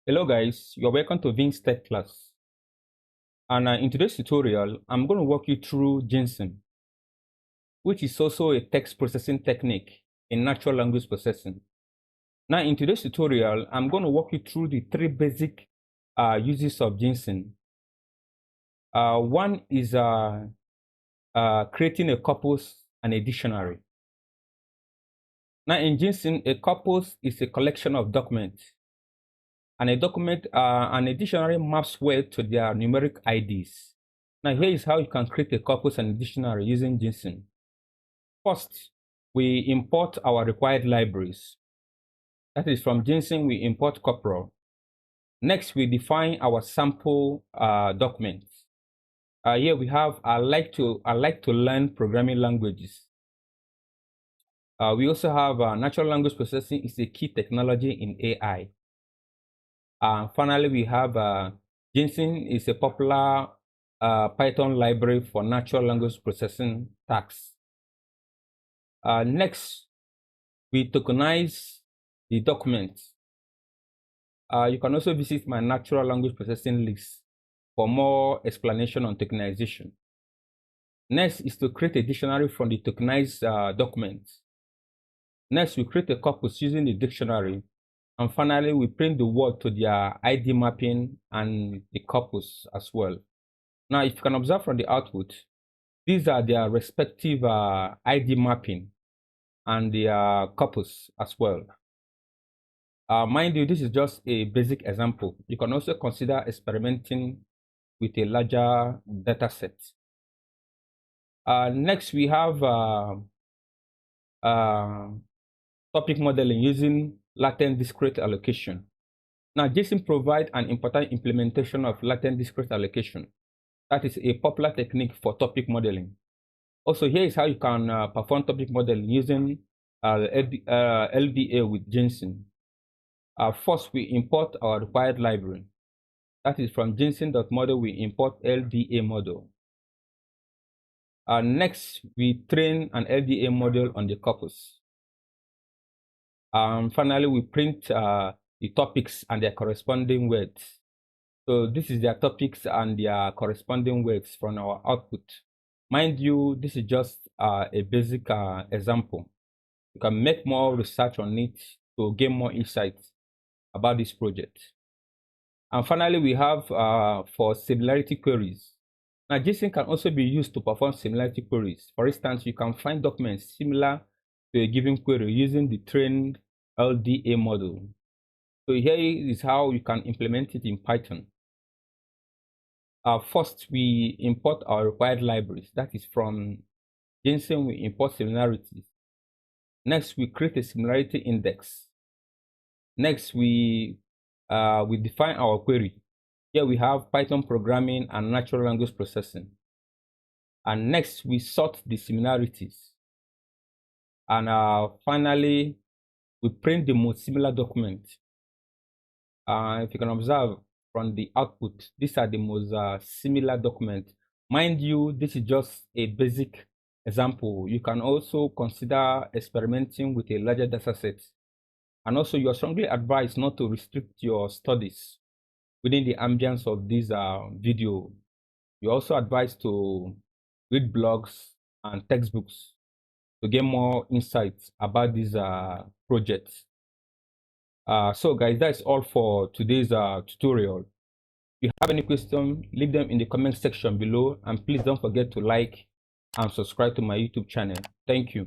Hello guys, you're welcome to Vince Tech class. And in today's tutorial, I'm going to walk you through Gensim, which is also a text processing technique in natural language processing. Now in today's tutorial, I'm going to walk you through the three basic uses of Gensim. One is creating a corpus and a dictionary. Now in Gensim, a corpus is a collection of documents, and a document and a dictionary maps well to their numeric IDs. Now here is how you can create a corpus and a dictionary using Gensim. First, we import our required libraries. That is, from Gensim, we import corpora. Next, we define our sample documents. Here we have I like to learn programming languages. We also have natural language processing is a key technology in AI. Finally, we have Gensim is a popular Python library for natural language processing tasks. Next, we tokenize the documents. You can also visit my natural language processing list for more explanation on tokenization. Next is to create a dictionary from the tokenized documents. Next, we create a corpus using the dictionary. And finally, we print the word to their ID mapping and the corpus as well. Now, if you can observe from the output, these are their respective ID mapping and the corpus as well. Mind you, this is just a basic example. You can also consider experimenting with a larger data set. Next, we have topic modeling using latent discrete allocation. Now, Gensim provides an important implementation of latent discrete allocation. That is a popular technique for topic modeling. Also, here is how you can perform topic modeling using LDA with Gensim. First, we import our required library. That is, from Gensim.model, we import LDA model. Next, we train an LDA model on the corpus. Finally, we print the topics and their corresponding words. So this is their topics and their corresponding words from our output. Mind you, this is just a basic example. You can make more research on it to gain more insights about this project. And finally, we have for similarity queries. Now, Gensim can also be used to perform similarity queries. For instance, you can find documents similar to a given query using the trained LDA model. So here is how you can implement it in Python. First, we import our required libraries. That is, from Gensim, we import similarities. Next, we create a similarity index. Next, we define our query. Here we have Python programming and natural language processing. And next, we sort the similarities. And finally, we print the most similar document. If you can observe from the output, these are the most similar documents. Mind you, this is just a basic example. You can also consider experimenting with a larger data set. And also, you are strongly advised not to restrict your studies within the ambience of this video. You're also advised to read blogs and textbooks to get more insights about these projects. So guys, that's all for today's tutorial. If you have any questions, leave them in the comment section below, and please don't forget to like and subscribe to my YouTube channel. Thank you.